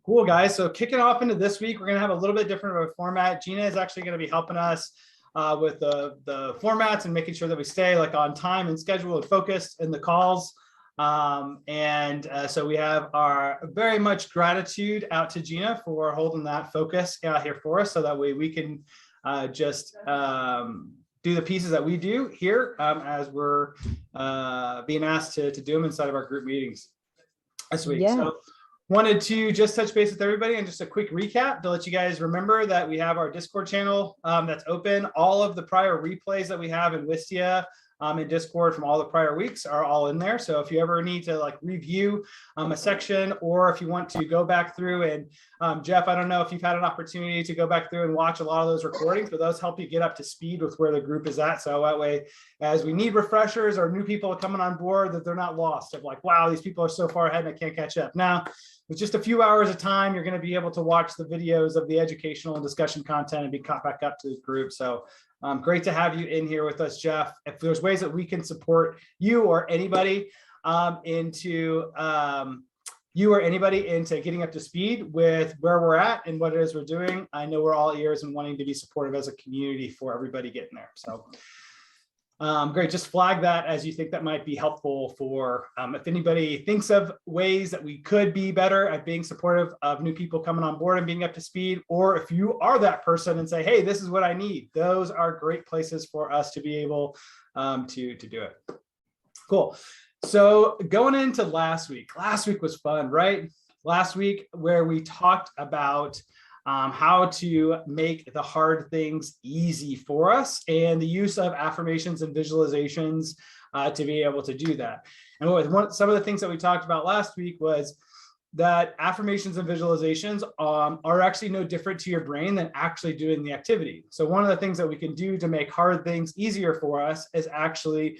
Cool, guys. So kicking off into this week, we're going to have a little bit different of a format. Gina is actually going to be helping us with the formats and making sure that we stay like on time and schedule and focused in the calls. So we have our very much gratitude out to Gina for holding that focus here for us, so that way we can just do the pieces that we do here as we're being asked to do them inside of our group meetings this week. Yeah. So wanted to just touch base with everybody and just a quick recap to let you guys remember that we have our Discord channel that's open. All of the prior replays that we have in Wistia in Discord from all the prior weeks are all in there. So if you ever need to like review a section, or if you want to go back through and Jeff, I don't know if you've had an opportunity to go back through and watch a lot of those recordings, but those help you get up to speed with where the group is at. So that way, as we need refreshers or new people coming on board, that they're not lost of like, wow, these people are so far ahead and I can't catch up. Now, with just a few hours of time, you're going to be able to watch the videos of the educational and discussion content and be caught back up to the group. So great to have you in here with us, Jeff. If there's ways that we can support you or anybody into getting up to speed with where we're at and what it is we're doing, I know we're all ears and wanting to be supportive as a community for everybody getting there. So great, just flag that as you think that might be helpful for if anybody thinks of ways that we could be better at being supportive of new people coming on board and being up to speed, or if you are that person and say, hey, this is what I need. Those are great places for us to be able to do it. Cool. So going into last week was fun, right? Last week where we talked about how to make the hard things easy for us and the use of affirmations and visualizations to be able to do that. And some of the things that we talked about last week was that affirmations and visualizations are actually no different to your brain than actually doing the activity. So one of the things that we can do to make hard things easier for us is actually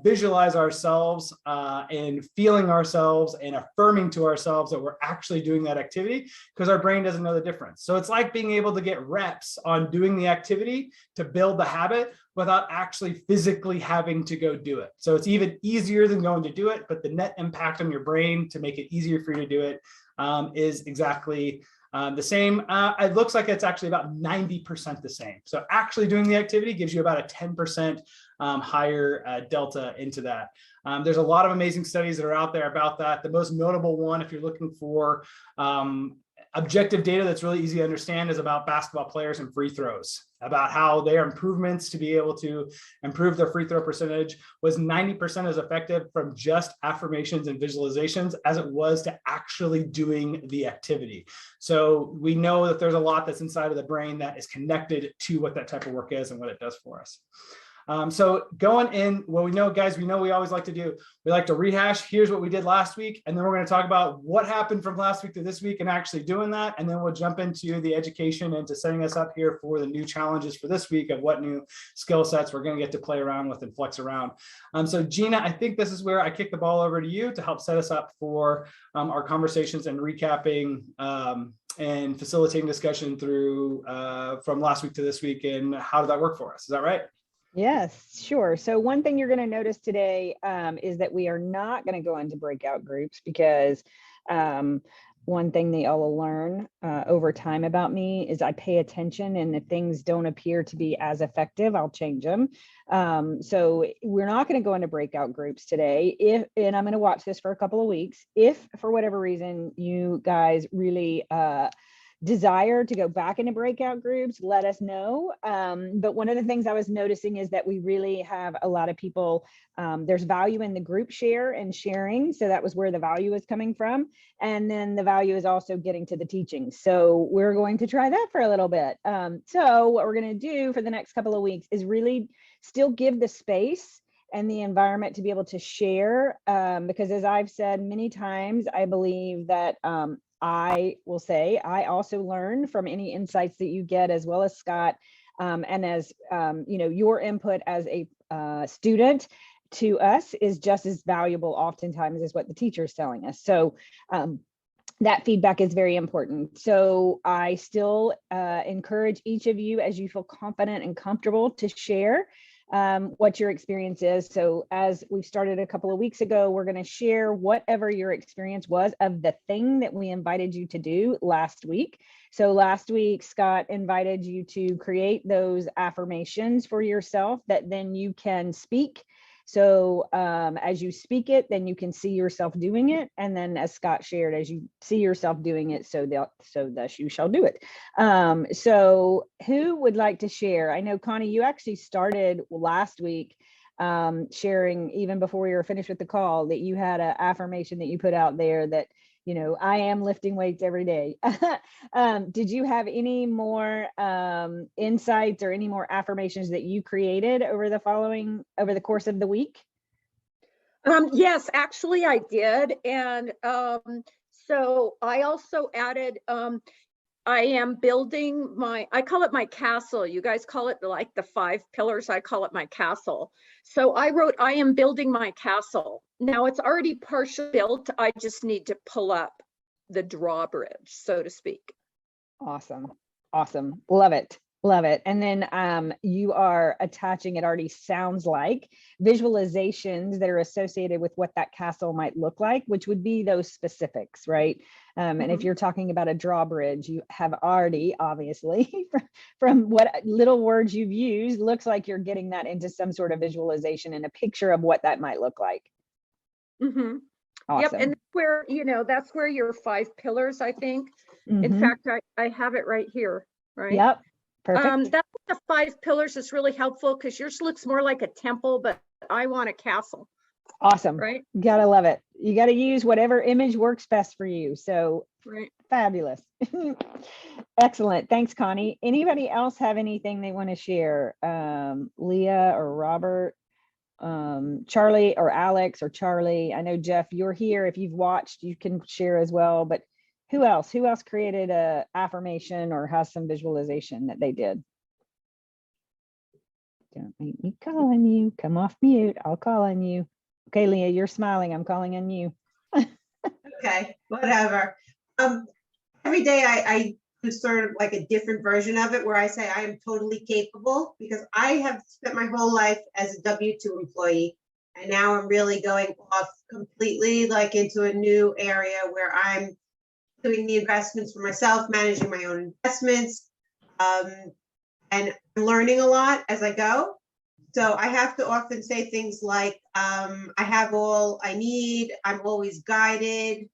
visualize ourselves and feeling ourselves and affirming to ourselves that we're actually doing that activity, because our brain doesn't know the difference. So it's like being able to get reps on doing the activity to build the habit without actually physically having to go do it. So it's even easier than going to do it, but the net impact on your brain to make it easier for you to do it is exactly the same. It looks like it's actually about 90% the same. So actually doing the activity gives you about a 10% higher delta into that. There's a lot of amazing studies that are out there about that. The most notable one, if you're looking for objective data that's really easy to understand, is about basketball players and free throws, about how their improvements to be able to improve their free throw percentage was 90% as effective from just affirmations and visualizations as it was to actually doing the activity. So we know that there's a lot that's inside of the brain that is connected to what that type of work is and what it does for us. So going in, well, we know, guys, we always like to do, we like to rehash, here's what we did last week, and then we're going to talk about what happened from last week to this week and actually doing that. And then we'll jump into the education and to setting us up here for the new challenges for this week of what new skill sets we're going to get to play around with and flex around. So Gina, I think this is where I kick the ball over to you to help set us up for our conversations and recapping and facilitating discussion through from last week to this week, and how did that work for us? Is that right? Yes, sure. So one thing you're going to notice today is that we are not going to go into breakout groups, because one thing that y'all will learn over time about me is I pay attention, and if things don't appear to be as effective, I'll change them. So we're not going to go into breakout groups today. And I'm going to watch this for a couple of weeks. If for whatever reason you guys really desire to go back into breakout groups, let us know. But one of the things I was noticing is that we really have a lot of people, there's value in the group share and sharing. So that was where the value is coming from. And then the value is also getting to the teaching. So we're going to try that for a little bit. So what we're going to do for the next couple of weeks is really still give the space and the environment to be able to share. Because as I've said many times, I believe that I will say I also learn from any insights that you get, as well as Scott, and as your input as a student to us is just as valuable oftentimes as what the teacher is telling us. So that feedback is very important. So I still encourage each of you, as you feel confident and comfortable, to share. what your experience is. So as we started a couple of weeks ago, we're going to share whatever your experience was of the thing that we invited you to do last week. So last week, Scott invited you to create those affirmations for yourself that then you can speak. So as you speak it, then you can see yourself doing it. And then as Scott shared, as you see yourself doing it, so thus you shall do it. So who would like to share? I know, Connie, you actually started last week sharing, even before we were finished with the call, that you had an affirmation that you put out there that, you know, I am lifting weights every day. Did you have any more insights or any more affirmations that you created over the course of the week? Yes, actually I did. And so I also added, I am building I call it my castle. You guys call it like the 5 pillars. I call it my castle. So I wrote, I am building my castle. Now it's already partially built. I just need to pull up the drawbridge, so to speak. Awesome. Awesome. Love it. Love it. And then you are attaching, it already sounds like, visualizations that are associated with what that castle might look like, which would be those specifics, right? And if you're talking about a drawbridge, you have already, obviously, from what little words you've used, looks like you're getting that into some sort of visualization and a picture of what that might look like. Awesome. Yep. And where, you know, that's where your 5 pillars, I think. In fact, I have it right here, right? Yep. Perfect. That's the 5 pillars is really helpful because yours looks more like a temple, but I want a castle. Awesome. Right. Gotta love it. You got to use whatever image works best for you. So fabulous. Excellent. Thanks, Connie. Anybody else have anything they want to share? Leah or Robert, Charlie or Alex or Charlie. I know, Jeff, you're here. If you've watched, you can share as well. But who else created a affirmation or has some visualization that they did? Don't make me call on you. Come off mute. I'll call on you. Okay, Leah, you're smiling. I'm calling on you. Okay, whatever. Every day I do sort of like a different version of it where I say I am totally capable, because I have spent my whole life as a W-2 employee. And now I'm really going off completely like into a new area where I'm doing the investments for myself, managing my own investments, and I'm learning a lot as I go. So I have to often say things like, I have all I need, I'm always guided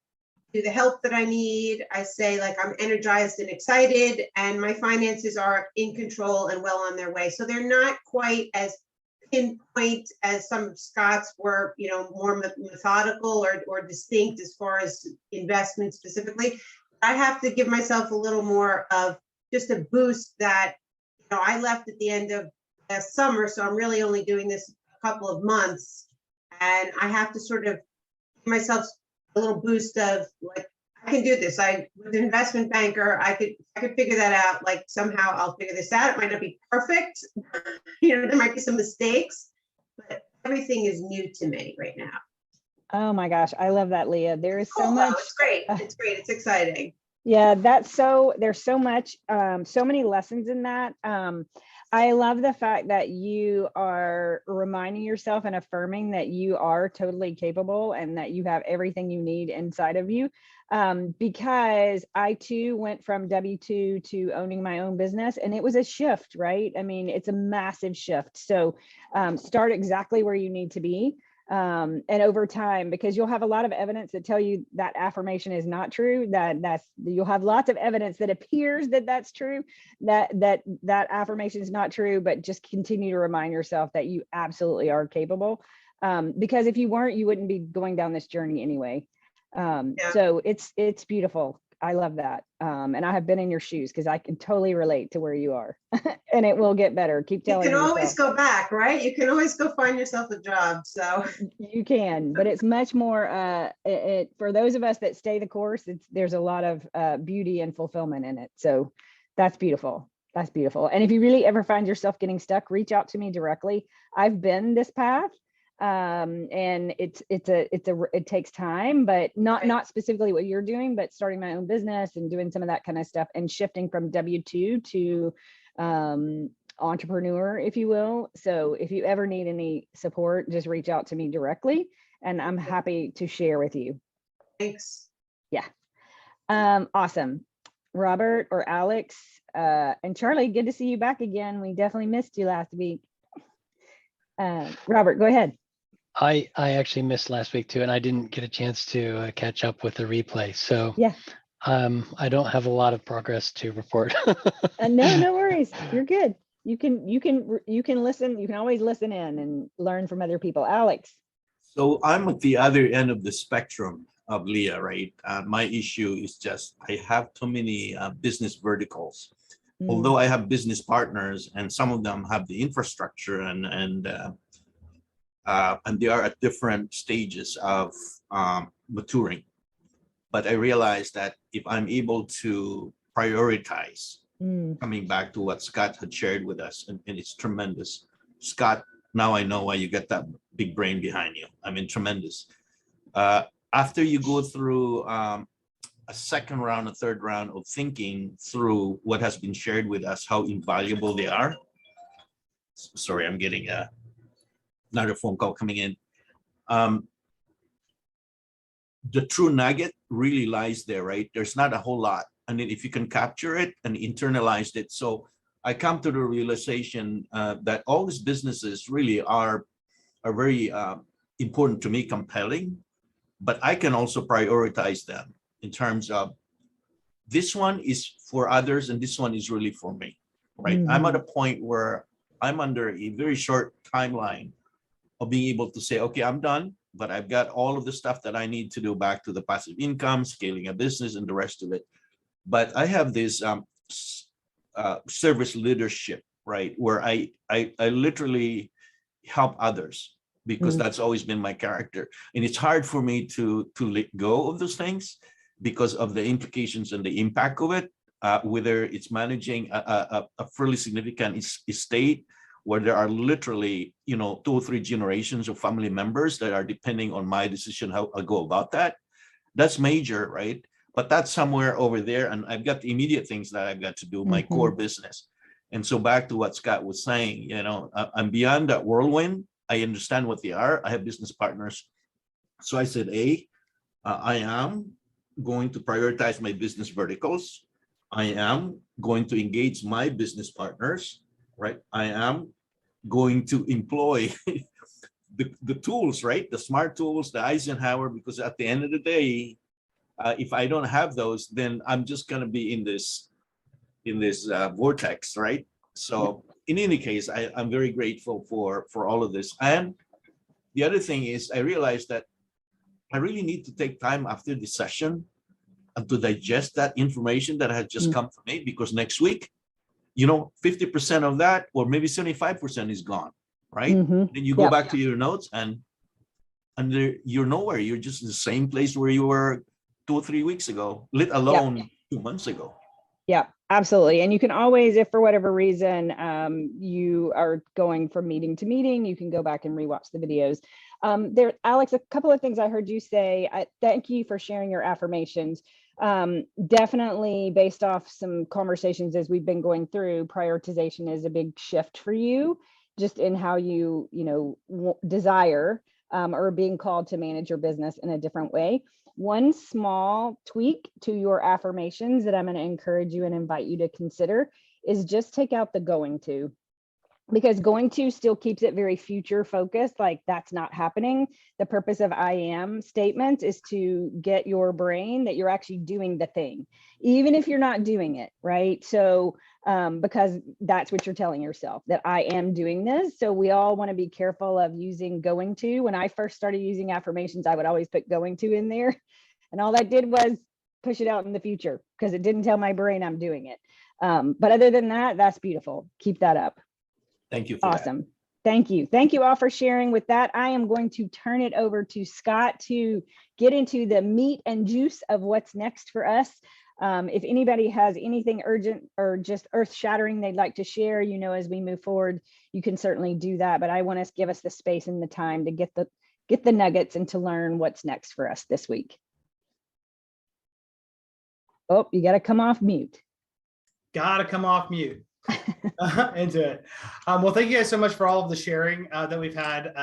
to the help that I need. I say like, I'm energized and excited, and my finances are in control and well on their way. So they're not quite as pinpoint as some of Scott's were, you know, more methodical or distinct as far as investment specifically. I have to give myself a little more of just a boost that, you know, I left at the end of last summer, so I'm really only doing this a couple of months, and I have to sort of give myself a little boost of like, I can do this. I was an investment banker. I could figure that out. Like somehow I'll figure this out. It might not be perfect. You know, there might be some mistakes, but everything is new to me right now. Oh my gosh, I love that, Leah. There is so much. It's great. It's great. It's exciting. Yeah, there's so much, so many lessons in that. I love the fact that you are reminding yourself and affirming that you are totally capable and that you have everything you need inside of you. Because I too went from W-2 to owning my own business, and it was a shift, right? I mean, it's a massive shift. So start exactly where you need to be. And over time, because you'll have a lot of evidence that tell you that affirmation is not true, you'll have lots of evidence that appears that that's true, that affirmation is not true, but just continue to remind yourself that you absolutely are capable. Because if you weren't, you wouldn't be going down this journey anyway. So it's beautiful. I love that. And I have been in your shoes because I can totally relate to where you are. And it will get better. Keep telling yourself. You can always go back, right? You can always go find yourself a job. So you can, but it's much more for those of us that stay the course, there's a lot of beauty and fulfillment in it. So that's beautiful. That's beautiful. And if you really ever find yourself getting stuck, reach out to me directly. I've been this path. And it takes time, but not specifically what you're doing, but starting my own business and doing some of that kind of stuff and shifting from W-2 to entrepreneur, if you will. So if you ever need any support, just reach out to me directly and I'm happy to share with you. Thanks. Yeah. Awesome. Robert or Alex and Charlie, good to see you back again. We definitely missed you last week. Robert, go ahead. I actually missed last week too, and I didn't get a chance to catch up with the replay. So Yeah. I don't have a lot of progress to report. No worries. You're good. You can listen. You can always listen in and learn from other people. Alex. So I'm at the other end of the spectrum of Leah, right? My issue is just I have too many business verticals. Although I have business partners and some of them have the infrastructure and they are at different stages of maturing. But I realized that if I'm able to prioritize, coming back to what Scott had shared with us, and it's tremendous. Scott, now I know why you get that big brain behind you. I mean, tremendous. After you go through a second round, a third round of thinking through what has been shared with us, how invaluable they are. Sorry, I'm getting another phone call coming in. The true nugget really lies there, right? There's not a whole lot. And then if you can capture it and internalize it. So I come to the realization that all these businesses really are very important to me, compelling, but I can also prioritize them in terms of this one is for others and this one is really for me, right? I'm at a point where I'm under a very short timeline of being able to say, okay, I'm done, but I've got all of the stuff that I need to do back to the passive income, scaling a business and the rest of it. But I have this service leadership, right? Where I literally help others because that's always been my character. And it's hard for me to let go of those things because of the implications and the impact of it, whether it's managing a fairly significant estate where there are literally, 2 or 3 generations of family members that are depending on my decision how I go about that. That's major, right? But that's somewhere over there. And I've got the immediate things that I've got to do, my core business. And so back to what Scott was saying, I'm beyond that whirlwind. I understand what they are. I have business partners. So I said, I am going to prioritize my business verticals. I am going to engage my business partners, right? I am going to employ the tools, right? The smart tools, the Eisenhower, because at the end of the day, if I don't have those, then I'm just going to be in this vortex, right? So in any case, I'm very grateful for all of this. And the other thing is I realized that I really need to take time after the session and to digest that information that has just come to me, because next week, 50% of that, or maybe 75% is gone, right? Then you go back to your notes and you're nowhere. You're just in the same place where you were 2 or 3 weeks ago, let alone 2 months ago. Yeah, absolutely. And you can always, if for whatever reason you are going from meeting to meeting, you can go back and rewatch the videos. Alex, a couple of things I heard you say. Thank you for sharing your affirmations. Definitely based off some conversations as we've been going through, prioritization is a big shift for you, just in how you, desire or being called to manage your business in a different way. One small tweak to your affirmations that I'm going to encourage you and invite you to consider is just take out the going to, because going to still keeps it very future focused, like that's not happening. The purpose of I am statements is to get your brain that you're actually doing the thing, even if you're not doing it, right? So because that's what you're telling yourself, that I am doing this. So we all want to be careful of using going to. When I first started using affirmations, I would always put going to in there. And all that did was push it out in the future because it didn't tell my brain I'm doing it. But other than that, that's beautiful. Keep that up. Thank you for awesome. That. Thank you. Thank you all for sharing. With that, I am going to turn it over to Scott to get into the meat and juice of what's next for us. If anybody has anything urgent or just earth-shattering they'd like to share, as we move forward, you can certainly do that. But I want to give us the space and the time to get the nuggets and to learn what's next for us this week. Oh, you got to come off mute. Got to come off mute. into it. Well, thank you guys so much for all of the sharing that we've had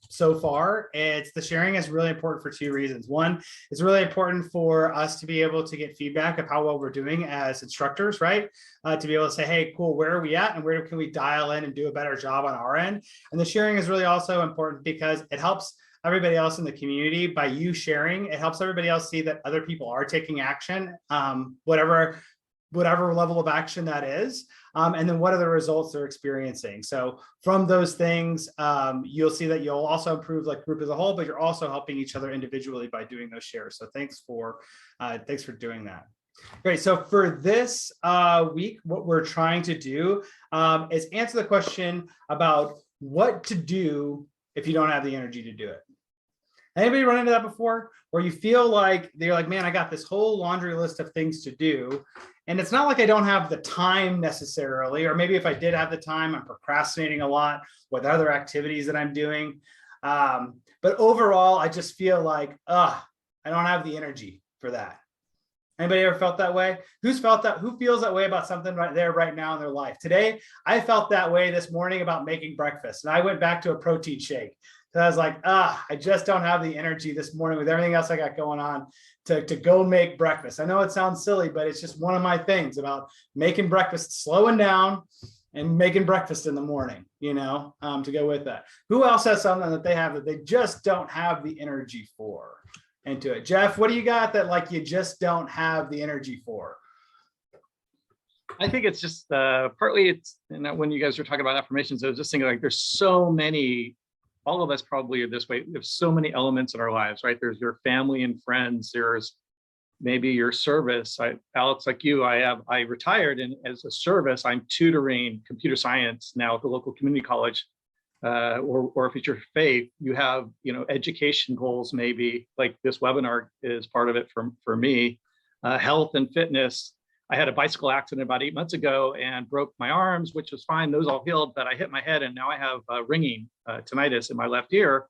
so far. The sharing is really important for two reasons. One, it's really important for us to be able to get feedback of how well we're doing as instructors, right? To be able to say, hey, cool, where are we at and where can we dial in and do a better job on our end? And the sharing is really also important because it helps everybody else in the community. By you sharing, it helps everybody else see that other people are taking action, whatever level of action that is, and then what are the results they're experiencing. So from those things, you'll see that you'll also improve like group as a whole, but you're also helping each other individually by doing those shares. So thanks for doing that. Great. So for this week, what we're trying to do is answer the question about what to do if you don't have the energy to do it. Anybody run into that before, where you feel like they're like, man, I got this whole laundry list of things to do. And it's not like I don't have the time necessarily, or maybe if I did have the time, I'm procrastinating a lot with other activities that I'm doing. But overall, I just feel like, I don't have the energy for that. Anybody ever felt that way? Who's felt that? Who feels that way about something right there, right now in their life? Today, I felt that way this morning about making breakfast. And I went back to a protein shake. So I was like, I just don't have the energy this morning with everything else I got going on to go make breakfast. I know it sounds silly, but it's just one of my things about making breakfast, slowing down and making breakfast in the morning, to go with that. Who else has something that they have that they just don't have the energy for? Into it. Jeff, what do you got that like you just don't have the energy for? I think it's just partly it's, and when you guys were talking about affirmations, I was just thinking like there's so many, all of us probably are this way. There's so many elements in our lives, right? There's your family and friends. There's maybe your service. Alex, like you, I retired, and as a service, I'm tutoring computer science now at the local community college. Or if it's your faith, you have, education goals, maybe like this webinar is part of it for me. Health and fitness. I had a bicycle accident about 8 months ago and broke my arms, which was fine. Those all healed, but I hit my head and now I have ringing tinnitus in my left ear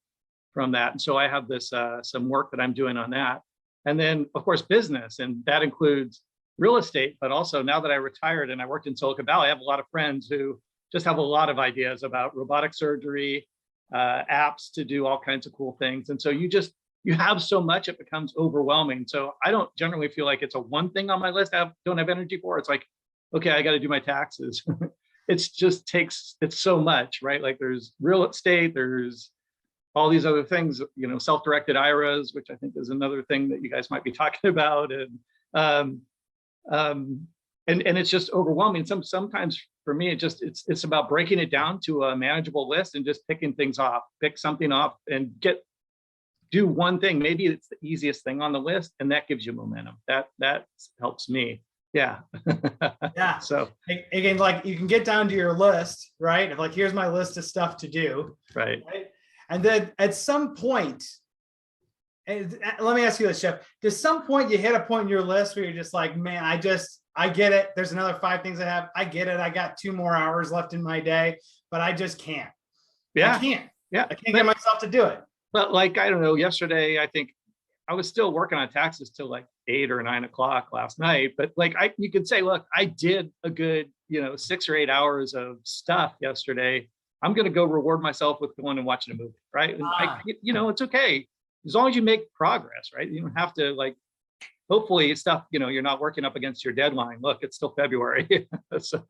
from that. And so I have this some work that I'm doing on that. And then of course, business, and that includes real estate, but also now that I retired and I worked in Silicon Valley, I have a lot of friends who just have a lot of ideas about robotic surgery, apps to do all kinds of cool things. And so you have so much, it becomes overwhelming. So I don't generally feel like it's a one thing on my list I don't have energy for. It's like, okay, I got to do my taxes. It's so much, right? Like there's real estate, there's all these other things, self-directed IRAs, which I think is another thing that you guys might be talking about. And it's just overwhelming. Sometimes for me, it's about breaking it down to a manageable list and just picking things off, pick something off and do one thing. Maybe it's the easiest thing on the list and that gives you momentum. That helps me. Yeah. Yeah. So again, like you can get down to your list, right? If like, here's my list of stuff to do. Right. And then at some point, and let me ask you this, Jeff, does some point you hit a point in your list where you're just like, man, I get it. There's another 5 things I have. I get it. I got 2 more hours left in my day, but I just can't. Yeah. I can't. Yeah. I can't get myself to do it. But like, I don't know, yesterday, I think I was still working on taxes till like 8 or 9 o'clock last night. But like, you could say, look, I did a good, 6 or 8 hours of stuff yesterday. I'm going to go reward myself with going and watching a movie. Right. And it's okay. As long as you make progress, right? You don't have to like, hopefully stuff, you're not working up against your deadline. Look, it's still February. So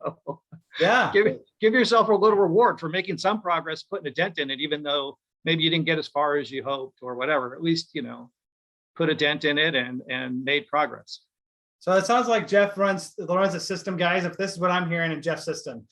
yeah, give yourself a little reward for making some progress, putting a dent in it, even though maybe you didn't get as far as you hoped or whatever. At least, put a dent in it and made progress. So it sounds like Jeff runs a system, guys. If this is what I'm hearing in Jeff's system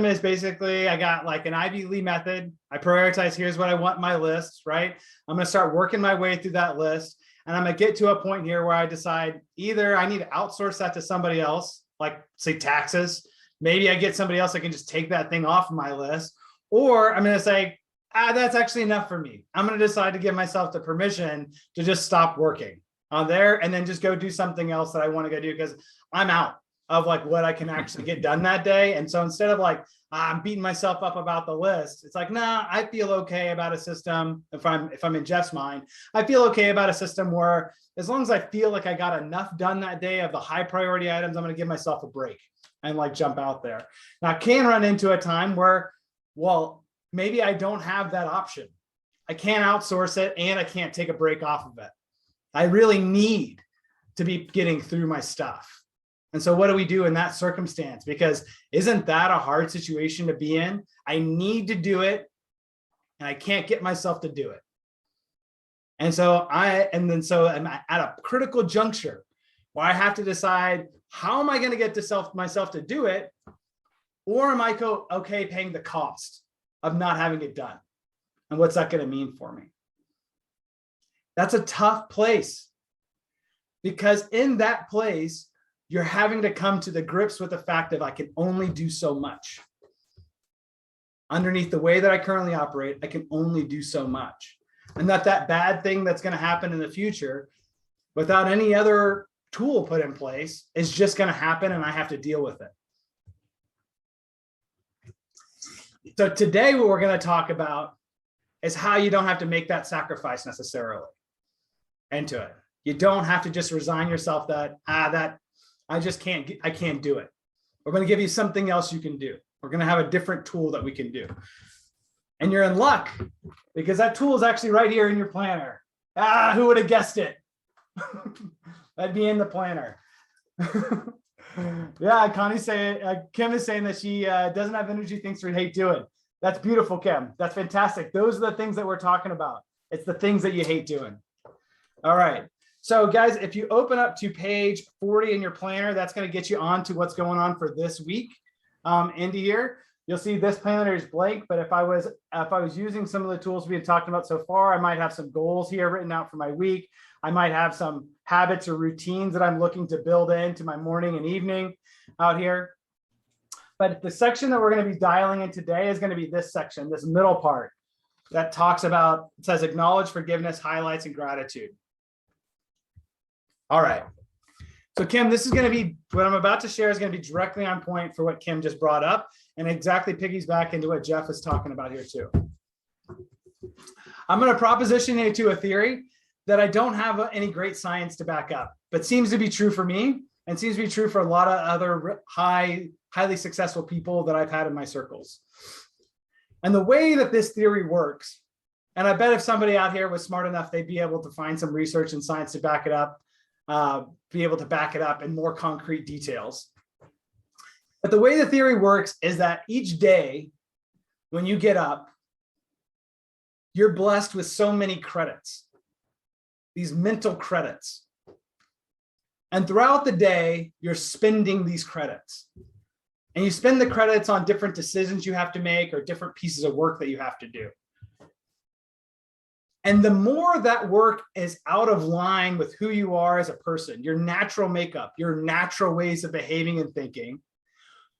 is basically, I got like an Ivy Lee method. I prioritize, here's what I want in my list, right? I'm going to start working my way through that list. And I'm going to get to a point here where I decide either I need to outsource that to somebody else, like say taxes. Maybe I get somebody else that can just take that thing off of my list. Or I'm going to say, that's actually enough for me. I'm going to decide to give myself the permission to just stop working on there and then just go do something else that I want to go do because I'm out. of like what I can actually get done that day. And so instead of like, I'm beating myself up about the list, it's like, nah, I feel okay about a system. If I'm in Jeff's mind, I feel okay about a system where as long as I feel like I got enough done that day of the high priority items, I'm going to give myself a break and like jump out there. Now, I can run into a time where, well, maybe I don't have that option. I can't outsource it and I can't take a break off of it. I really need to be getting through my stuff. And so what do we do in that circumstance? Because isn't that a hard situation to be in? I need to do it and I can't get myself to do it. And so I'm at a critical juncture where I have to decide, how am I going to get myself to do it? Or am I okay paying the cost of not having it done? And what's that going to mean for me? That's a tough place, because in that place, you're having to come to the grips with the fact that I can only do so much. Underneath the way that I currently operate, I can only do so much. And that bad thing that's going to happen in the future without any other tool put in place is just going to happen and I have to deal with it. So today what we're going to talk about is how you don't have to make that sacrifice necessarily into it. You don't have to just resign yourself that I can't do it. We're going to give you something else you can do. We're going to have a different tool that we can do. And you're in luck because that tool is actually right here in your planner. Who would have guessed it? That'd be in the planner. Yeah, Kim is saying that she doesn't have energy, things we hate doing. That's beautiful, Kim. That's fantastic. Those are the things that we're talking about. It's the things that you hate doing. All right. So guys, if you open up to page 40 in your planner, that's going to get you on to what's going on for this week into here. You'll see this planner is blank, but if I was using some of the tools we've been talking about so far, I might have some goals here written out for my week. I might have some habits or routines that I'm looking to build into my morning and evening out here. But the section that we're going to be dialing in today is going to be this section, this middle part that talks about, it says acknowledge, forgiveness, highlights, and gratitude. All right. So Kim, this is going to be, what I'm about to share is going to be directly on point for what Kim just brought up and exactly piggies back into what Jeff is talking about here too. I'm going to proposition you to a theory that I don't have any great science to back up, but seems to be true for me and seems to be true for a lot of other highly successful people that I've had in my circles. And the way that this theory works, and I bet if somebody out here was smart enough, they'd be able to find some research and science to back it up, be able to back it up in more concrete details. But the way the theory works is that each day when you get up, you're blessed with so many credits, these mental credits. And throughout the day, you're spending these credits. And you spend the credits on different decisions you have to make or different pieces of work that you have to do. And the more that work is out of line with who you are as a person, your natural makeup, your natural ways of behaving and thinking,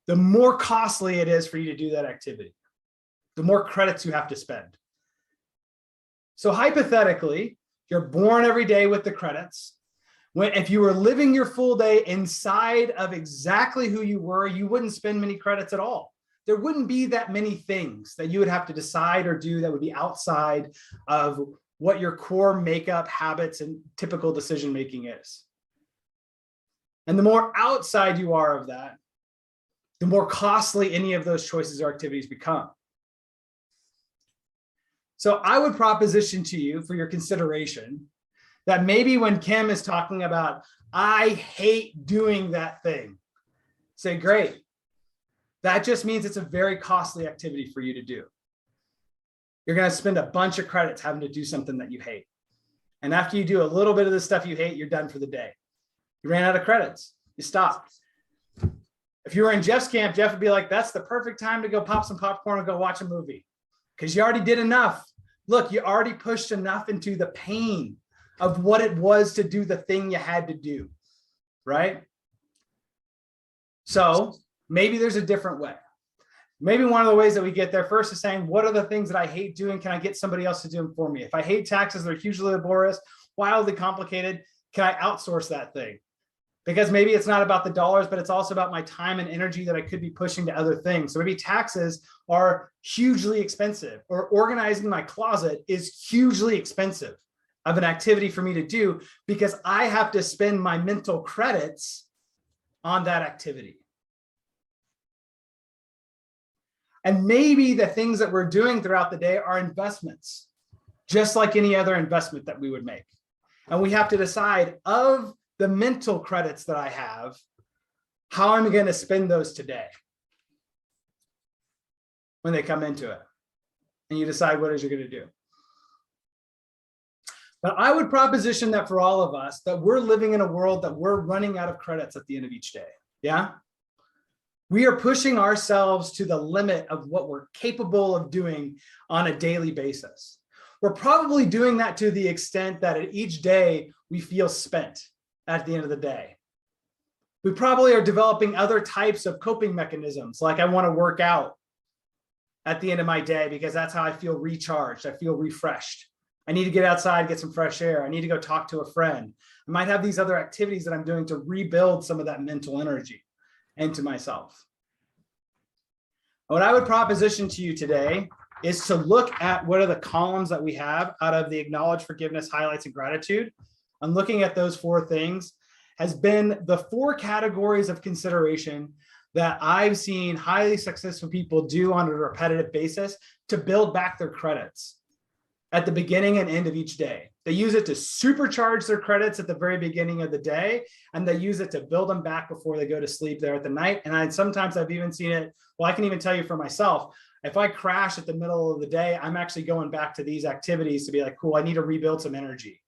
the more costly it is for you to do that activity, the more credits you have to spend. So hypothetically, you're born every day with the credits. If you were living your full day inside of exactly who you were, you wouldn't spend many credits at all. There wouldn't be that many things that you would have to decide or do that would be outside of what your core makeup, habits, and typical decision making is. And the more outside you are of that, the more costly any of those choices or activities become. So I would proposition to you for your consideration that maybe when Kim is talking about, I hate doing that thing, say, great. That just means it's a very costly activity for you to do. You're going to spend a bunch of credits having to do something that you hate. And after you do a little bit of the stuff you hate, you're done for the day. You ran out of credits. You stopped. If you were in Jeff's camp, Jeff would be like, that's the perfect time to go pop some popcorn and go watch a movie because you already did enough. Look, you already pushed enough into the pain of what it was to do the thing you had to do, right? So maybe there's a different way. Maybe one of the ways that we get there first is saying, what are the things that I hate doing? Can I get somebody else to do them for me? If I hate taxes, they're hugely laborious, wildly complicated. Can I outsource that thing? because maybe it's not about the dollars, but it's also about my time and energy that I could be pushing to other things. So maybe taxes are hugely expensive, or organizing my closet is hugely expensive of an activity for me to do because I have to spend my mental credits on that activity. And maybe the things that we're doing throughout the day are investments, just like any other investment that we would make. And we have to decide, of the mental credits that I have, how I'm going to spend those today when they come into it. And you decide what it is you're going to do. But I would proposition that for all of us, that we're living in a world that we're running out of credits at the end of each day. Yeah. We are pushing ourselves to the limit of what we're capable of doing on a daily basis. We're probably doing that to the extent that at each day we feel spent at the end of the day. We probably are developing other types of coping mechanisms, like I want to work out at the end of my day because that's how I feel recharged. I feel refreshed. I need to get outside, get some fresh air. I need to go talk to a friend. I might have these other activities that I'm doing to rebuild some of that mental energy into myself. What I would proposition to you today is to look at what are the columns that we have out of the acknowledge, forgiveness, highlights, and gratitude. I'm looking at those 4 things has been the 4 categories of consideration that I've seen highly successful people do on a repetitive basis to build back their credits at the beginning and end of each day. They use it to supercharge their credits at the very beginning of the day, and they use it to build them back before they go to sleep there at the night. And sometimes I've even seen it, well, I can even tell you for myself, if I crash at the middle of the day, I'm actually going back to these activities to be like, cool, I need to rebuild some energy.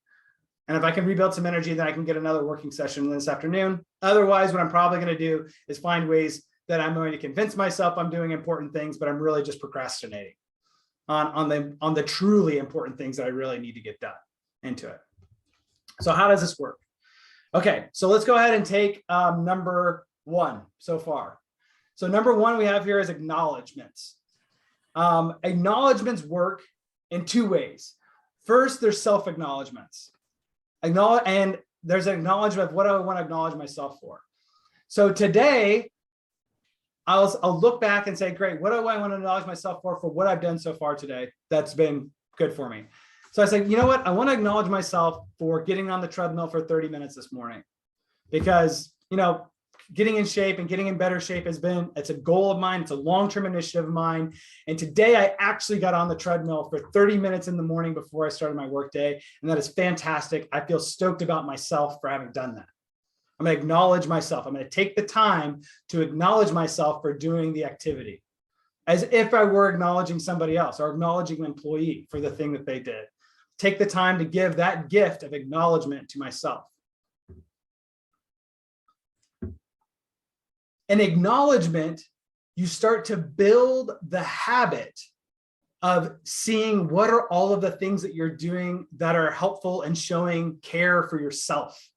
And if I can rebuild some energy, then I can get another working session this afternoon. Otherwise, what I'm probably going to do is find ways that I'm going to convince myself I'm doing important things, but I'm really just procrastinating on the truly important things that I really need to get done into it. So how does this work? Okay, so let's go ahead and take number 1 so far. So number 1 we have here is acknowledgments. Acknowledgments work in 2 ways. First, there's self-acknowledgments. And there's an acknowledgement of what I want to acknowledge myself for. So today, I'll look back and say, great, what do I want to acknowledge myself for what I've done so far today that's been good for me? So I say, you know what? I want to acknowledge myself for getting on the treadmill for 30 minutes this morning because, getting in shape and getting in better shape it's a goal of mine. It's a long-term initiative of mine. And today I actually got on the treadmill for 30 minutes in the morning before I started my workday. And that is fantastic. I feel stoked about myself for having done that. I'm going to acknowledge myself. I'm going to take the time to acknowledge myself for doing the activity as if I were acknowledging somebody else or acknowledging an employee for the thing that they did. Take the time to give that gift of acknowledgement to myself. An acknowledgement, you start to build the habit of seeing what are all of the things that you're doing that are helpful and showing care for yourself.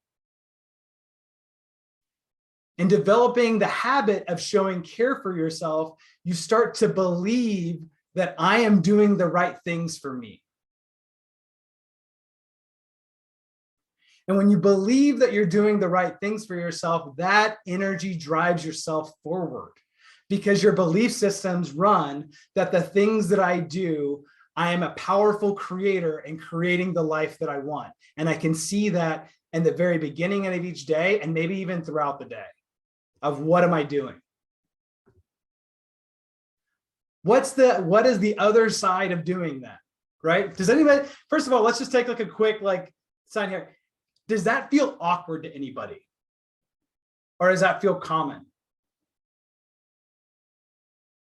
And developing the habit of showing care for yourself, you start to believe that I am doing the right things for me. And when you believe that you're doing the right things for yourself, that energy drives yourself forward because your belief systems run that the things that I do, I am a powerful creator in creating the life that I want. And I can see that in the very beginning of each day and maybe even throughout the day of what am I doing? What is the other side of doing that, right? Does anybody, first of all, let's just take like a quick sign here. Does that feel awkward to anybody? Or does that feel common?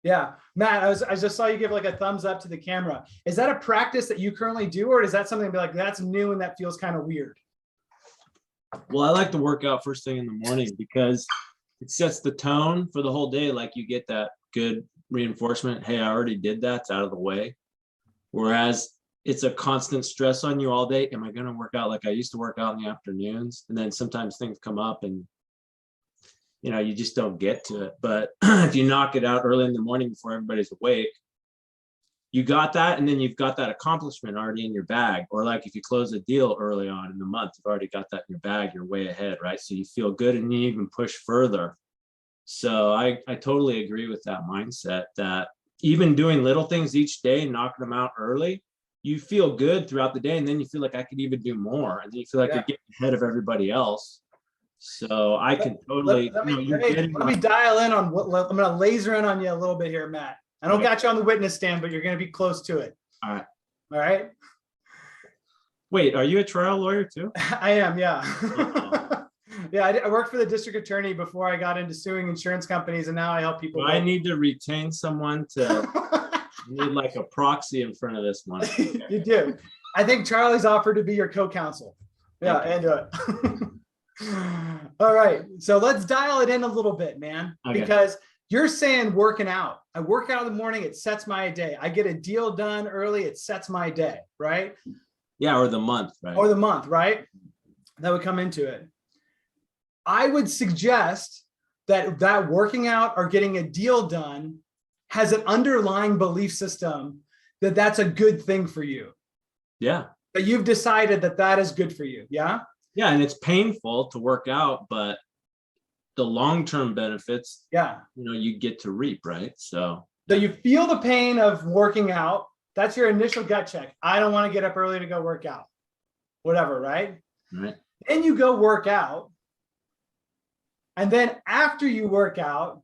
Yeah, Matt, I just saw you give like a thumbs up to the camera. Is that a practice that you currently do, or is that something to be like, that's new and that feels kind of weird? Well, I like to work out first thing in the morning because it sets the tone for the whole day. Like you get that good reinforcement. Hey, I already did that. It's out of the way. Whereas it's a constant stress on you all day. Am I going to work out like I used to work out in the afternoons? And then sometimes things come up and, you just don't get to it. But if you knock it out early in the morning before everybody's awake, you got that, and then you've got that accomplishment already in your bag. Or like if you close a deal early on in the month, you've already got that in your bag, you're way ahead, right? So you feel good and you even push further. So I totally agree with that mindset that even doing little things each day and knocking them out early, you feel good throughout the day. And then you feel like I could even do more. And then you feel like you're getting ahead of everybody else. So I can totally, let me dial in on what, I'm going to laser in on you a little bit here, Matt. I don't got you on the witness stand, but you're going to be close to it. All right. All right. Wait, are you a trial lawyer too? I am, yeah. Yeah, I worked for the district attorney before I got into suing insurance companies, and now I help people. I need to retain someone to need like a proxy in front of this one. You do. I think Charlie's offered to be your co-counsel. Yeah, and do it. All right, so let's dial it in a little bit, man, because you're saying working out. I work out in the morning, it sets my day. I get a deal done early, it sets my day, right? Yeah, or the month, right? Or the month, right? That would come into it. I would suggest that working out or getting a deal done has an underlying belief system that that's a good thing for you. Yeah. That you've decided that that is good for you. Yeah. Yeah. And it's painful to work out, but the long-term benefits, you get to reap, right? So you feel the pain of working out. That's your initial gut check. I don't want to get up early to go work out. Whatever, right? Right. Then you go work out. And then after you work out,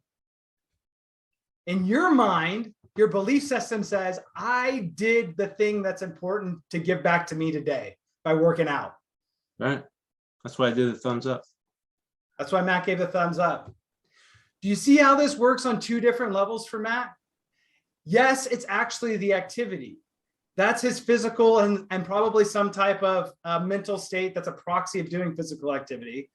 in your mind, your belief system says, I did the thing that's important to give back to me today by working out. Right. That's why I did the thumbs up. That's why Matt gave the thumbs up. Do you see how this works on two different levels for Matt? Yes, it's actually the activity. That's his physical and probably some type of mental state that's a proxy of doing physical activity.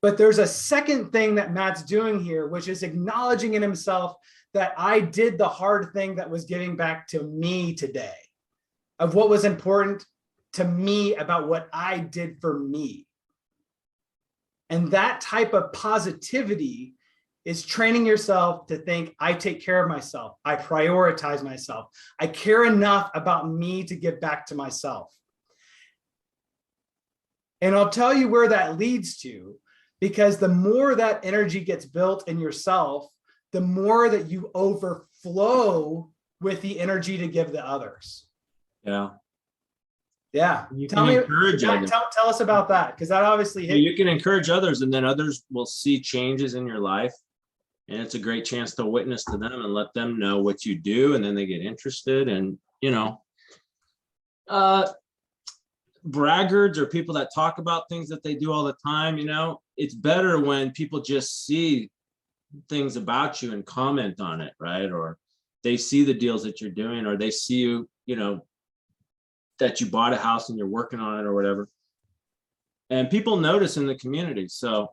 But there's a second thing that Matt's doing here, which is acknowledging in himself that I did the hard thing that was giving back to me today, of what was important to me about what I did for me. And that type of positivity is training yourself to think, I take care of myself. I prioritize myself. I care enough about me to give back to myself. And I'll tell you where that leads to, because the more that energy gets built in yourself, the more that you overflow with the energy to give to others. Yeah. Yeah. You tell can encourage others. Tell us about that, because that obviously hit. You can encourage others, and then others will see changes in your life. And it's a great chance to witness to them and let them know what you do. And then they get interested. And, braggarts or people that talk about things that they do all the time, it's better when people just see things about you and comment on it, right? Or they see the deals that you're doing, or they see you, that you bought a house and you're working on it or whatever. And people notice in the community. So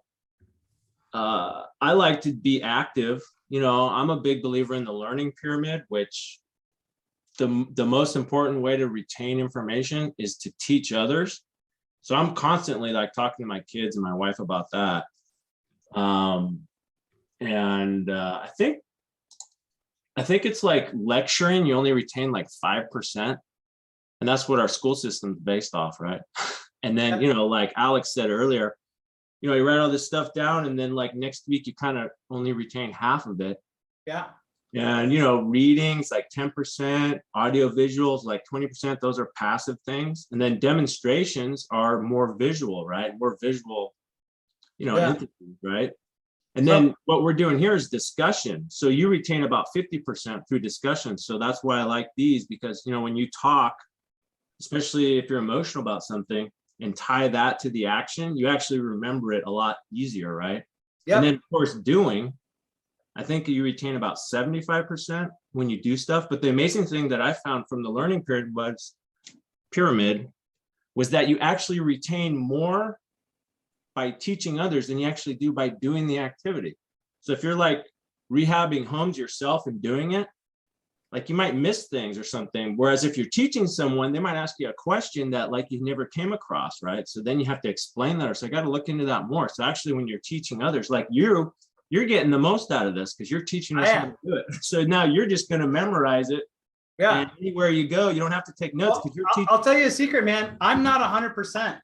I like to be active. I'm a big believer in the learning pyramid, which the most important way to retain information is to teach others. So I'm constantly like talking to my kids and my wife about that. I think it's like lecturing, you only retain like 5%. And that's what our school system's based off, right? And then, like Alex said earlier, you write all this stuff down, and then like next week you kind of only retain half of it. Yeah. And readings like 10%, audio visuals like 20%, those are passive things. And then demonstrations are more visual, right? More visual, entities, right? And then what we're doing here is discussion. So you retain about 50% through discussion. So that's why I like these, because when you talk, especially if you're emotional about something, and tie that to the action, you actually remember it a lot easier, right? Yep. And then of course doing, I think you retain about 75% when you do stuff. But the amazing thing that I found from the learning pyramid was that you actually retain more by teaching others than you actually do by doing the activity. So if you're like rehabbing homes yourself and doing it, like you might miss things or something. Whereas if you're teaching someone, they might ask you a question that like you never came across, right? So then you have to explain that, or so I got to look into that more. So actually when you're teaching others, like you're getting the most out of this because you're teaching us how to do it. So now you're just going to memorize it Yeah. And anywhere you go, you don't have to take notes because you're teaching. I'll tell you a secret, man. I'm not 100%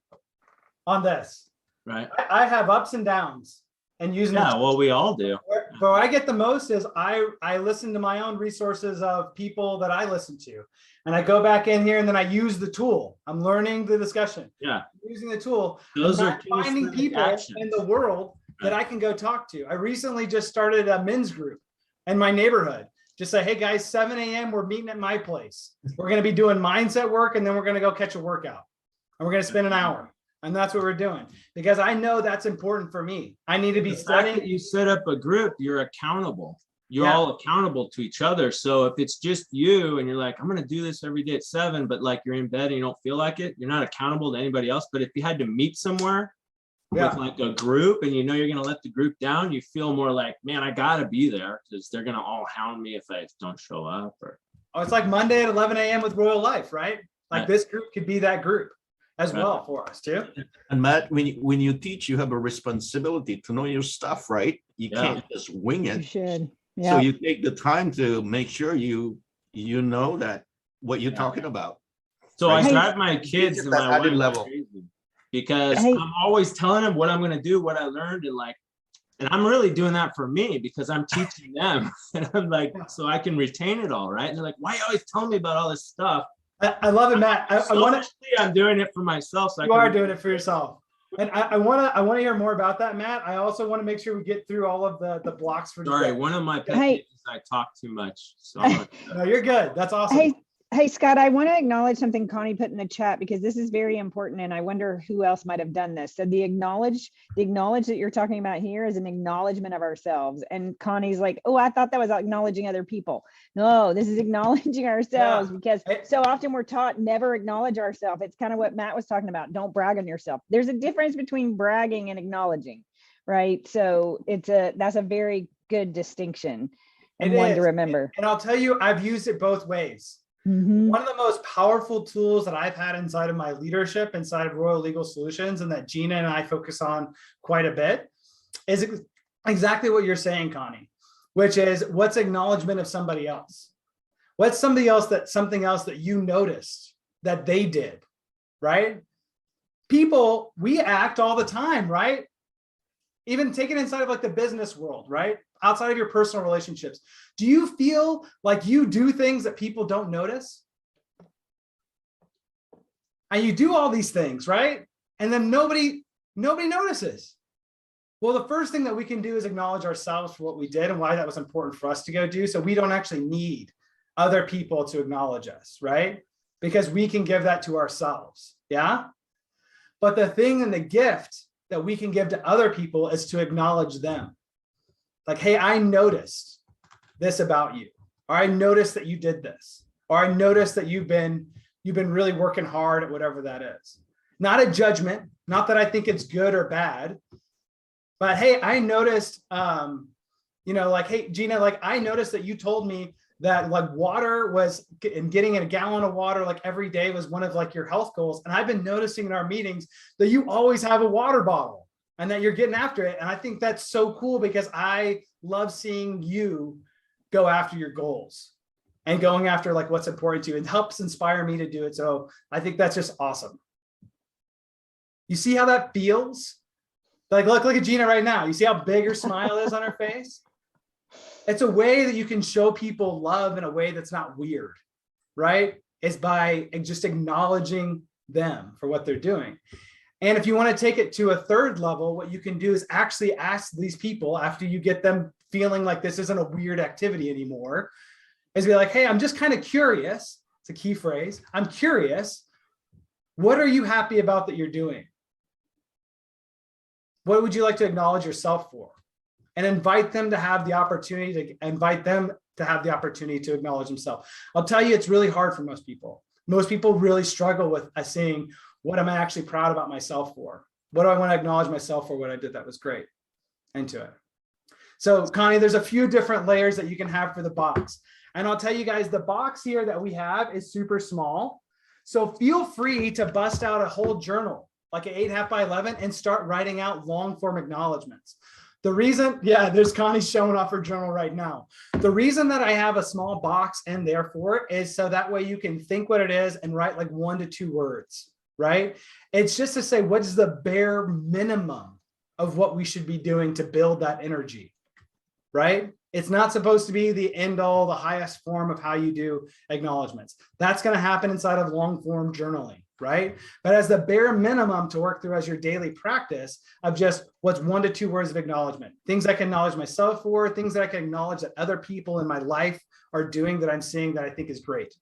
on this. Right. I have ups and downs and using Yeah, well, we all do. Where I get the most is I listen to my own resources of people that I listen to. And I go back in here and then I use the tool. I'm learning the discussion. Yeah. Using the tool. Those I'm are not finding kinesthetic people actions. in the world that I can go talk to. I recently just started a men's group in my neighborhood. Just say, hey guys, 7 a.m. we're meeting at my place. We're going to be doing mindset work and then we're going to go catch a workout. And we're going to spend an hour. And that's what we're doing because I know that's important for me. I need to be The fact studying. that you set up a group, you're accountable. You're Yeah. all accountable to each other. So if it's just you and you're like, I'm going to do this every day at 7, but like you're in bed and you don't feel like it, you're not accountable to anybody else. But if you had to meet somewhere Yeah. with like a group and you know you're going to let the group down, you feel more like, man, I got to be there because they're going to all hound me if I don't show up. Or Oh, it's like Monday at 11 a.m. with Royal Life, right? Like Right. this group could be that group as Right. well for us too. And Matt, when you teach, you have a responsibility to know your stuff, right? You Yeah. can't just wing You it. should. So Yeah. you take the time to make sure you know that what you're talking about. so I Hey. drive my kids It's and that my added wife level. crazy because Hey. I'm always telling them what I'm going to do, what I learned, and like, and I'm really doing that for me because I'm teaching them, and I'm like, so I can retain it all, right? And they're like, why are you always telling me about all this stuff? I love it, Matt. I want to. Selfishly, I'm doing it for myself. So You are doing it for yourself, and I want to hear more about that, Matt. I also want to make sure we get through all of the blocks for. Sorry, today. one of my pet Hey. peeves is I talk too much. So I'm gonna- No, you're good. That's awesome. Hey, Scott, I want to acknowledge something Connie put in the chat because this is very important and I wonder who else might have done this. So the acknowledge that you're talking about here is an acknowledgement of ourselves. And Connie's like, oh, I thought that was acknowledging other people. No, this is acknowledging ourselves because so often we're taught never acknowledge ourselves. It's kind of what Matt was talking about. Don't brag on yourself. There's a difference between bragging and acknowledging, right? So that's a very good distinction and It one to is. remember. And I'll tell you, I've used it both ways. Mhm. One of the most powerful tools that I've had inside of my leadership, inside of Royal Legal Solutions, and that Gina and I focus on quite a bit, is exactly what you're saying, Connie, which is what's acknowledgement of somebody else? What's something else that you noticed that they did, right? People, we act all the time, right? Even take it inside of like the business world, right? Outside of your personal relationships. Do you feel like you do things that people don't notice? And you do all these things, right? And then nobody notices. Well, the first thing that we can do is acknowledge ourselves for what we did and why that was important for us to go do. So we don't actually need other people to acknowledge us, right? Because we can give that to ourselves, yeah? But the thing and the gift that we can give to other people is to acknowledge them. Like, hey, I noticed this about you, or I noticed that you did this, or I noticed that you've been really working hard at whatever that is. Not a judgment, not that I think it's good or bad, but hey, I noticed, like, hey, Gina, like I noticed that you told me that like water was, and getting in a gallon of water like every day was one of like your health goals. And I've been noticing in our meetings that you always have a water bottle and that you're getting after it. And I think that's so cool because I love seeing you go after your goals and going after like what's important to you. It helps inspire me to do it. So I think that's just awesome. You see how that feels? Like, look at Gina right now. You see how big her smile is on her face? It's a way that you can show people love in a way that's not weird, right? It's by just acknowledging them for what they're doing. And if you want to take it to a third level, what you can do is actually ask these people after you get them feeling like this isn't a weird activity anymore, is be like, hey, I'm just kind of curious. It's a key phrase. I'm curious. What are you happy about that you're doing? What would you like to acknowledge yourself for? And invite them to have the opportunity to acknowledge themselves. I'll tell you, it's really hard for most people. Most people really struggle with saying, what am I actually proud about myself for? What do I want to acknowledge myself for? What I did that was great. Into it. So Connie, there's a few different layers that you can have for the box. And I'll tell you guys, the box here that we have is super small. So feel free to bust out a whole journal, like an 8.5 by 11, and start writing out long form acknowledgments. The reason, yeah, there's Connie showing off her journal right now. The reason that I have a small box in there for it is so that way you can think what it is and write like 1 to 2 words, right? It's just to say, what's the bare minimum of what we should be doing to build that energy, right? It's not supposed to be the end all, the highest form of how you do acknowledgments. That's going to happen inside of long form journaling, right? But as the bare minimum to work through as your daily practice of just what's 1 to 2 words of acknowledgement, things I can acknowledge myself for, things that I can acknowledge that other people in my life are doing that I'm seeing that I think is great.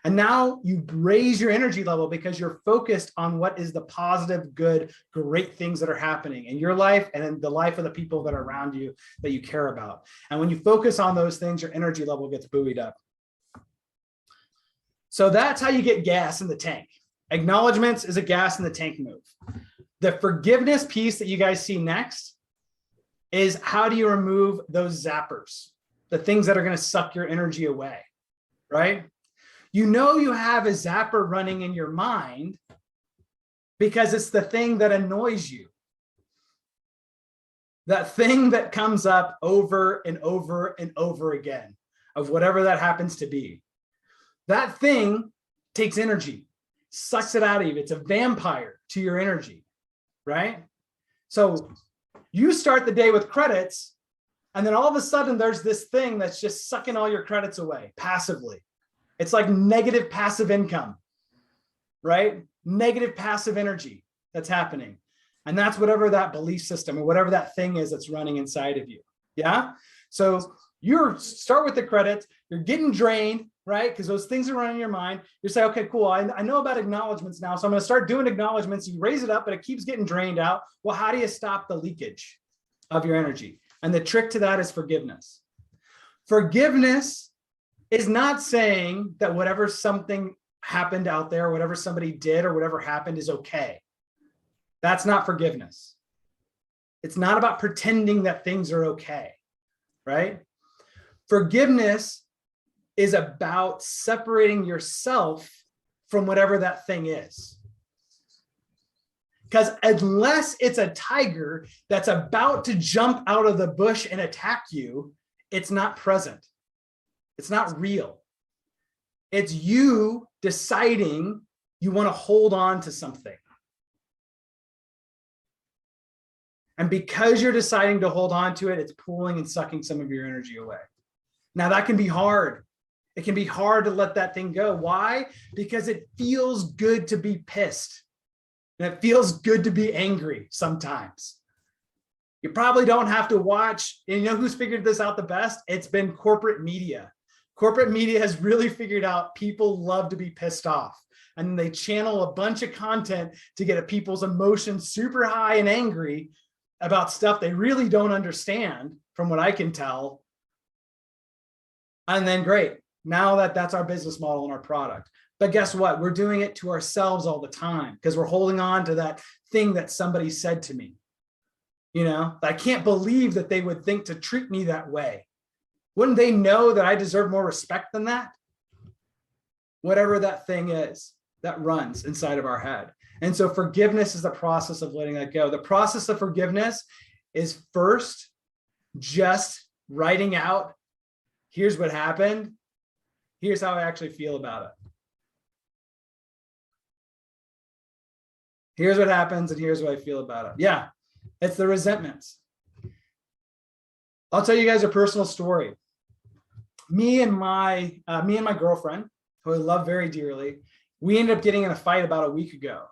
And now you raise your energy level because you're focused on what is the positive, good, great things that are happening in your life and in the life of the people that are around you that you care about. And when you focus on those things, your energy level gets buoyed up. So that's how you get gas in the tank. Acknowledgements is a gas in the tank move. The forgiveness piece that you guys see next is how do you remove those zappers, the things that are going to suck your energy away, right? You know you have a zapper running in your mind because it's the thing that annoys you. That thing that comes up over and over and over again of whatever that happens to be. That thing takes energy, sucks it out of you. It's a vampire to your energy, right? So you start the day with credits, and then all of a sudden there's this thing that's just sucking all your credits away passively. It's like negative passive income, right? Negative passive energy that's happening. And that's whatever that belief system or whatever that thing is that's running inside of you. Yeah. So you start with the credits, you're getting drained, right? Because those things are running in your mind. You say, okay, cool. I know about acknowledgments now. So I'm going to start doing acknowledgments. You raise it up, but it keeps getting drained out. Well, how do you stop the leakage of your energy? And the trick to that is forgiveness. Forgiveness is not saying that whatever something happened out there, whatever somebody did or whatever happened is okay. That's not forgiveness. It's not about pretending that things are okay, right? Forgiveness is about separating yourself from whatever that thing is. Because unless it's a tiger that's about to jump out of the bush and attack you, it's not present. It's not real. It's you deciding you want to hold on to something. And because you're deciding to hold on to it, it's pulling and sucking some of your energy away. Now that can be hard. It can be hard to let that thing go. Why? Because it feels good to be pissed. And it feels good to be angry sometimes. You probably don't have to watch, and you know who's figured this out the best? It's been corporate media. Corporate media has really figured out people love to be pissed off. And they channel a bunch of content to get people's emotions super high and angry about stuff they really don't understand, from what I can tell. And then great, now that's our business model and our product. But guess what? We're doing it to ourselves all the time because we're holding on to that thing that somebody said to me. You know, I can't believe that they would think to treat me that way. Wouldn't they know that I deserve more respect than that? Whatever that thing is that runs inside of our head. And so forgiveness is the process of letting that go. The process of forgiveness is first just writing out, here's what happened. Here's how I actually feel about it. Here's what happens and here's what I feel about it. Yeah, it's the resentments. I'll tell you guys a personal story. Me and my girlfriend, who I love very dearly, we ended up getting in a fight about a week ago.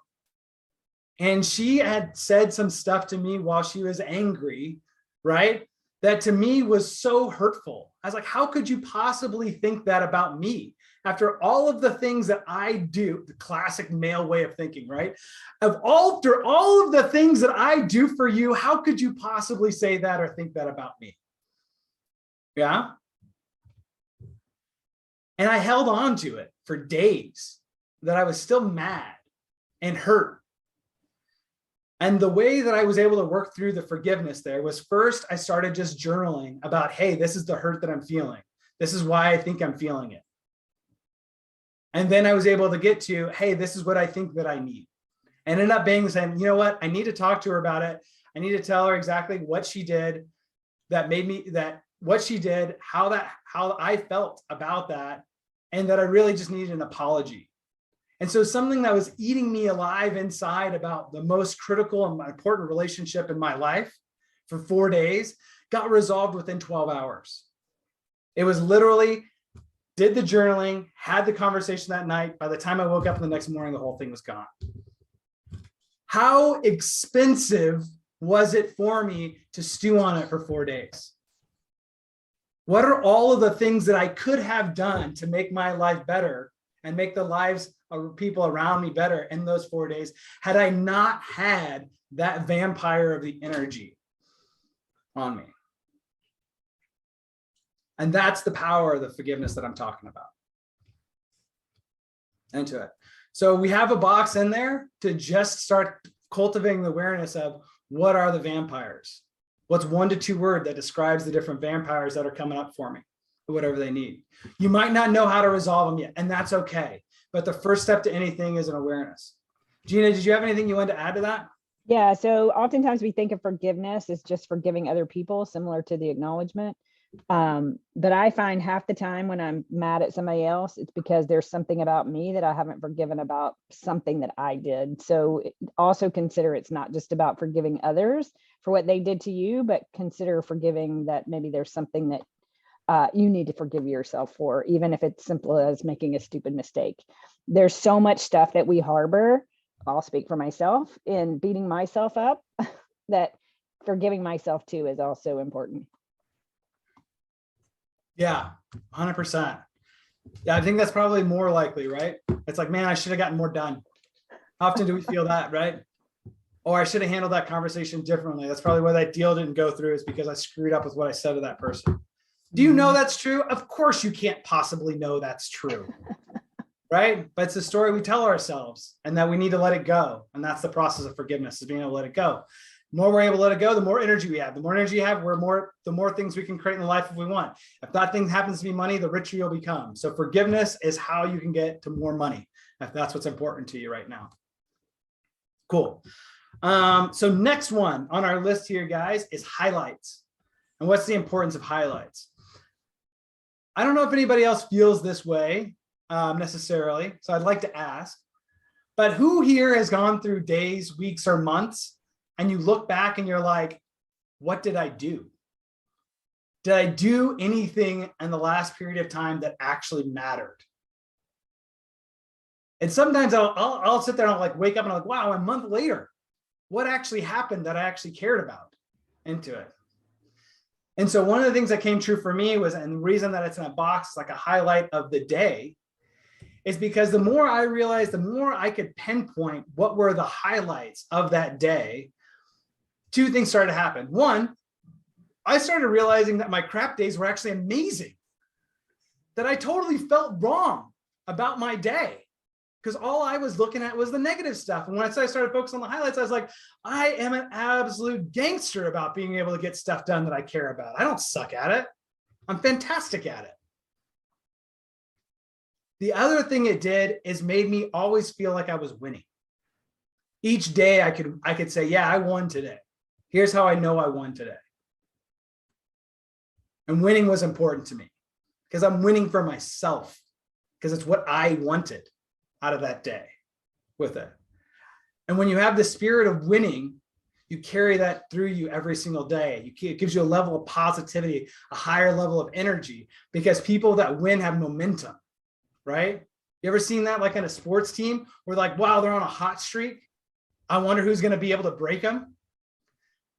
And she had said some stuff to me while she was angry, right? That to me was so hurtful. I was like, how could you possibly think that about me? After all of the things that I do, the classic male way of thinking, right? After all of the things that I do for you, how could you possibly say that or think that about me? Yeah. And I held on to it for days, that I was still mad and hurt. And the way that I was able to work through the forgiveness there was, first, I started just journaling about, hey, this is the hurt that I'm feeling. This is why I think I'm feeling it. And then I was able to get to, hey, this is what I think that I need. And ended up being saying, you know what? I need to talk to her about it. I need to tell her exactly what she did that made me, what she did, how I felt about that, and that I really just needed an apology. And so something that was eating me alive inside about the most critical and important relationship in my life for 4 days got resolved within 12 hours. It was literally, did the journaling, had the conversation that night. By the time I woke up the next morning, the whole thing was gone. How expensive was it for me to stew on it for 4 days? What are all of the things that I could have done to make my life better and make the lives of people around me better in those 4 days had I not had that vampire of the energy on me? And that's the power of the forgiveness that I'm talking about. Into it. So we have a box in there to just start cultivating the awareness of what are the vampires? What's 1 to 2 words that describes the different vampires that are coming up for me, or whatever they need. You might not know how to resolve them yet, and that's okay. But the first step to anything is an awareness. Gina, did you have anything you wanted to add to that? Yeah, so oftentimes we think of forgiveness as just forgiving other people, similar to the acknowledgement. But I find half the time when I'm mad at somebody else, it's because there's something about me that I haven't forgiven about something that I did. So also consider it's not just about forgiving others for what they did to you, but consider forgiving that maybe there's something that you need to forgive yourself for, even if it's simple as making a stupid mistake. There's so much stuff that we harbor, I'll speak for myself, in beating myself up, that forgiving myself too is also important. Yeah, 100%. Yeah, I think that's probably more likely, right? It's like, man, I should have gotten more done. How often do we feel that, right? Or I should have handled that conversation differently. That's probably why that deal didn't go through, is because I screwed up with what I said to that person. Do you know that's true? Of course you can't possibly know that's true, right? But it's the story we tell ourselves, and that we need to let it go. And that's the process of forgiveness, is being able to let it go. The more we're able to let it go, the more energy we have. The more energy you have, the more things we can create in the life if we want. If that thing happens to be money, the richer you'll become. So forgiveness is how you can get to more money, if that's what's important to you right now. Cool. So next one on our list here, guys, is highlights. And what's the importance of highlights? I don't know if anybody else feels this way necessarily, so I'd like to ask, but who here has gone through days, weeks, or months, and you look back and you're like, what did I do? Did I do anything in the last period of time that actually mattered? And sometimes I'll sit there and I'll like wake up and I'm like, wow, a month later, what actually happened that I actually cared about into it? And so one of the things that came true for me was, and the reason that it's in a box, like a highlight of the day, is because the more I realized, the more I could pinpoint what were the highlights of that day, 2 things started to happen. One, I started realizing that my crap days were actually amazing, that I totally felt wrong about my day, because all I was looking at was the negative stuff. And once I started focusing on the highlights, I was like, I am an absolute gangster about being able to get stuff done that I care about. I don't suck at it. I'm fantastic at it. The other thing it did is made me always feel like I was winning. Each day I could say, yeah, I won today. Here's how I know I won today. And winning was important to me because I'm winning for myself, because it's what I wanted out of that day with it. And when you have the spirit of winning, you carry that through you every single day. It gives you a level of positivity, a higher level of energy, because people that win have momentum, right? You ever seen that like on a sports team where like, wow, they're on a hot streak. I wonder who's going to be able to break them.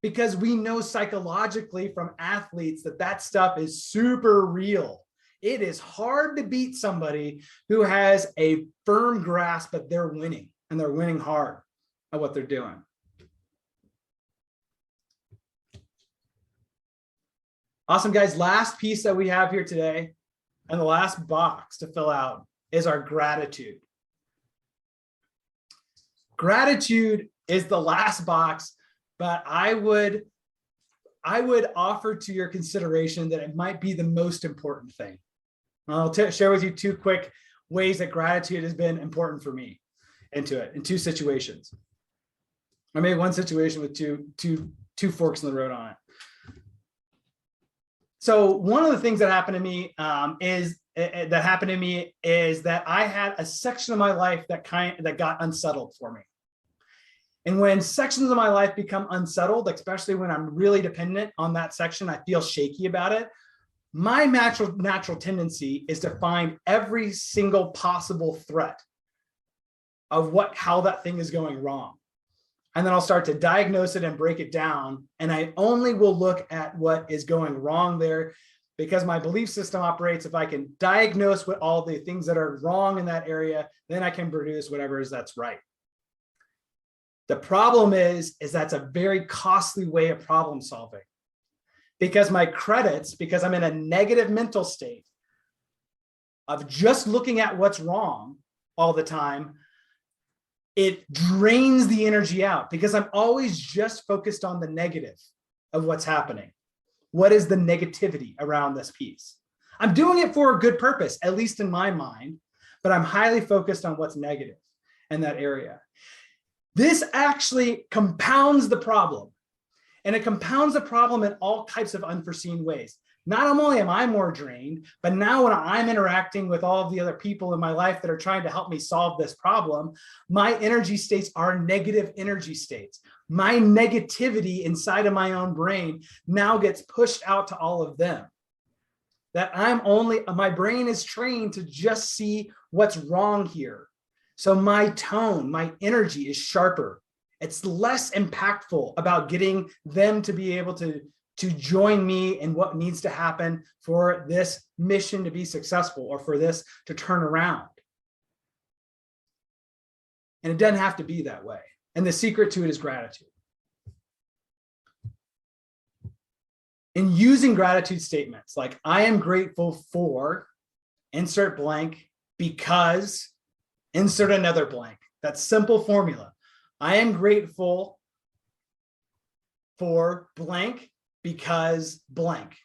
Because we know psychologically from athletes that that stuff is super real. It is hard to beat somebody who has a firm grasp that they're winning, and they're winning hard at what they're doing. Awesome, guys. Last piece that we have here today, and the last box to fill out, is our gratitude. Gratitude is the last box. But I would offer to your consideration that it might be the most important thing. I'll share with you 2 quick ways that gratitude has been important for me into it in 2 situations. I made 1 situation with two two forks in the road on it. So one of the things that happened to me is that I had a section of my life that got unsettled for me. And when sections of my life become unsettled, especially when I'm really dependent on that section, I feel shaky about it. My natural tendency is to find every single possible threat of how that thing is going wrong. And then I'll start to diagnose it and break it down. And I only will look at what is going wrong there, because my belief system operates. If I can diagnose what all the things that are wrong in that area, then I can produce whatever is that's right. The problem is that's a very costly way of problem solving, because my credits, because I'm in a negative mental state of just looking at what's wrong all the time, it drains the energy out, because I'm always just focused on the negative of what's happening. What is the negativity around this piece? I'm doing it for a good purpose, at least in my mind, but I'm highly focused on what's negative in that area. This actually compounds the problem. And it compounds the problem in all types of unforeseen ways. Not only am I more drained, but now when I'm interacting with all of the other people in my life that are trying to help me solve this problem, my energy states are negative energy states. My negativity inside of my own brain now gets pushed out to all of them. That my brain is trained to just see what's wrong here. So my tone, my energy is sharper. It's less impactful about getting them to be able to join me in what needs to happen for this mission to be successful, or for this to turn around. And it doesn't have to be that way. And the secret to it is gratitude. In using gratitude statements, like I am grateful for, insert blank, because, insert another blank. That simple formula. I am grateful for blank because blank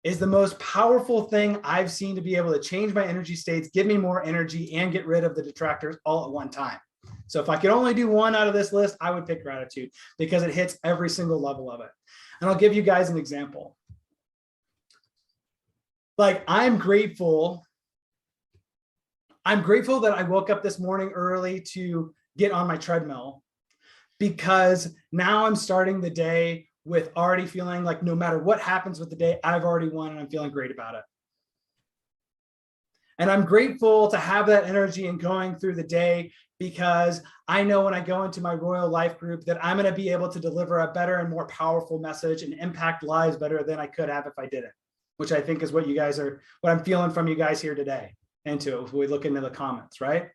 is the most powerful thing I've seen to be able to change my energy states, give me more energy, and get rid of the detractors all at one time. So if I could only do one out of this list, I would pick gratitude, because it hits every single level of it. And I'll give you guys an example. Like I'm grateful that I woke up this morning early to get on my treadmill, because now I'm starting the day with already feeling like no matter what happens with the day, I've already won and I'm feeling great about it. And I'm grateful to have that energy and going through the day, because I know when I go into my Royal Life group that I'm going to be able to deliver a better and more powerful message and impact lives better than I could have if I didn't, which I think is what I'm feeling from you guys here today. Into if we look into the comments, right?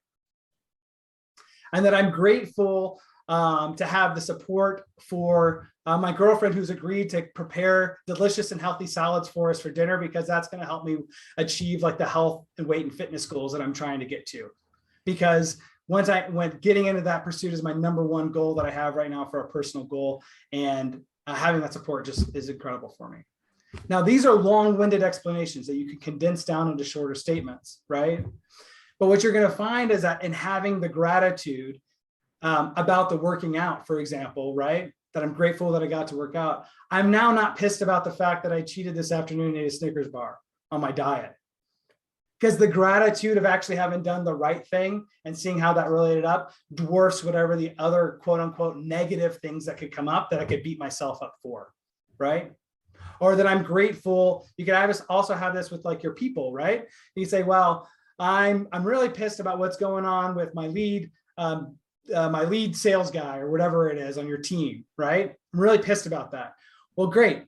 And that I'm grateful to have the support for my girlfriend, who's agreed to prepare delicious and healthy salads for us for dinner, because that's going to help me achieve like the health and weight and fitness goals that I'm trying to get to. Because getting into that pursuit is my number one goal that I have right now for a personal goal, and having that support just is incredible for me. Now, these are long-winded explanations that you can condense down into shorter statements, right? But what you're going to find is that in having the gratitude about the working out, for example, right? That I'm grateful that I got to work out. I'm now not pissed about the fact that I cheated this afternoon and ate a Snickers bar on my diet. Because the gratitude of actually having done the right thing and seeing how that related up dwarfs whatever the other quote unquote negative things that could come up that I could beat myself up for, right? Or that I'm grateful. You can also have this with like your people, right? You say, well, I'm really pissed about what's going on with my lead sales guy or whatever it is on your team, right? I'm really pissed about that. Well, great.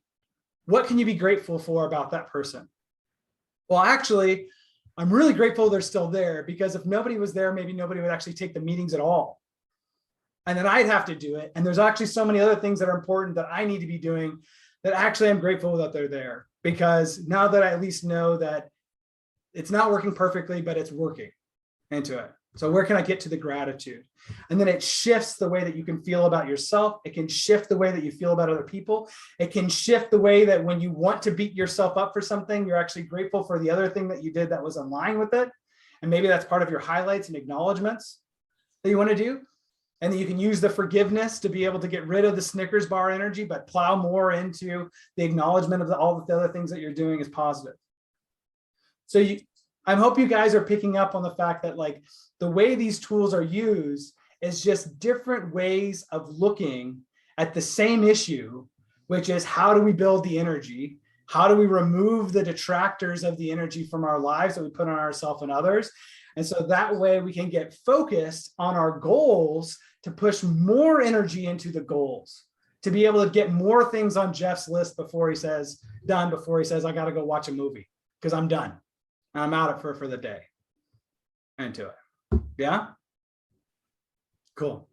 What can you be grateful for about that person? Well, actually, I'm really grateful they're still there, because if nobody was there, maybe nobody would actually take the meetings at all. And then I'd have to do it. And there's actually so many other things that are important that I need to be doing that actually I'm grateful that they're there, because now that I at least know that it's not working perfectly, but it's working into it. So where can I get to the gratitude? And then it shifts the way that you can feel about yourself. It can shift the way that you feel about other people. It can shift the way that when you want to beat yourself up for something, you're actually grateful for the other thing that you did that was in line with it. And maybe that's part of your highlights and acknowledgments that you want to do. And then you can use the forgiveness to be able to get rid of the Snickers bar energy, but plow more into the acknowledgement of all the other things that you're doing is positive. So I hope you guys are picking up on the fact that like the way these tools are used is just different ways of looking at the same issue, which is how do we build the energy? How do we remove the detractors of the energy from our lives that we put on ourselves and others? And so that way we can get focused on our goals to push more energy into the goals, to be able to get more things on Jeff's list before he says, I got to go watch a movie because I'm done. I'm out for the day. Into it. Yeah? Cool.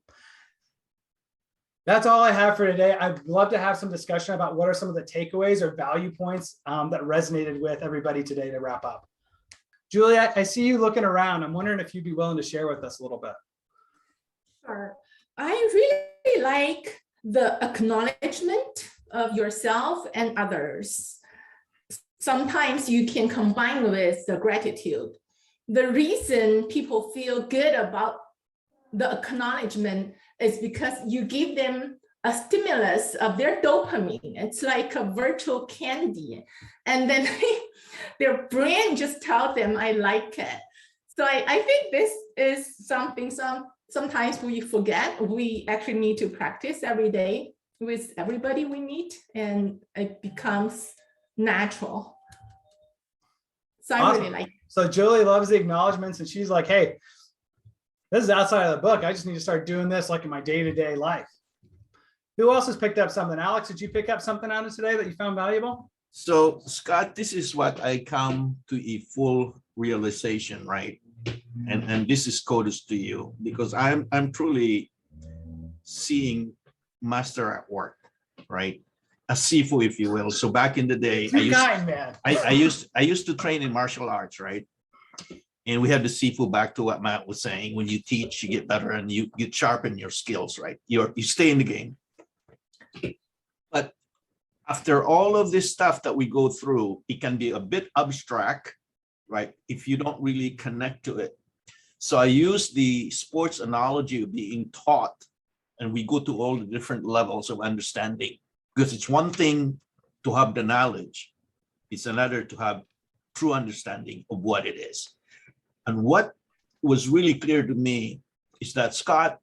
That's all I have for today. I'd love to have some discussion about what are some of the takeaways or value points that resonated with everybody today to wrap up. Julia, I see you looking around. I'm wondering if you'd be willing to share with us a little bit. Sure. I really like the acknowledgement of yourself and others. Sometimes you can combine with the gratitude. The reason people feel good about the acknowledgement is because you give them a stimulus of their dopamine. It's like a virtual candy. And then their brain just tells them, I like it. So I think this is something sometimes we forget. We actually need to practice every day with everybody we meet, and it becomes natural. So I really like it. So Julie loves the acknowledgments, and she's like, hey, this is outside of the book. I just need to start doing this like in my day-to-day life. Who else has picked up something? Alex, did you pick up something out of today that you found valuable? So Scott, this is what I come to a full realization, right? And this is kudos to you, because I'm truly seeing master at work, right? A Sifu, if you will. So back in the day, I used to train in martial arts, right? And we had the Sifu, back to what Matt was saying. When you teach, you get better and you sharpen your skills, right? You stay in the game. But after all of this stuff that we go through, it can be a bit abstract, right? If you don't really connect to it. So I use the sports analogy of being taught, and we go to all the different levels of understanding. Because it's one thing to have the knowledge, it's another to have true understanding of what it is. And what was really clear to me is that, Scott,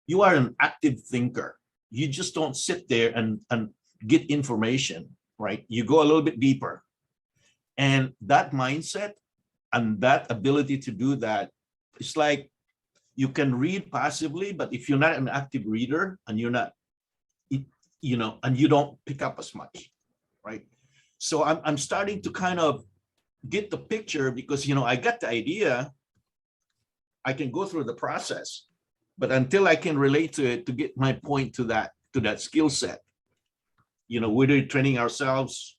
you are an active thinker. You just don't sit there and get information, right? You go a little bit deeper. And that mindset and that ability to do that, it's like you can read passively, but if you're not an active reader and you're not, and you don't pick up as much, right? So I'm starting to kind of get the picture, because, I got the idea, I can go through the process, but until I can relate to it to get my point to that skill set, we're training ourselves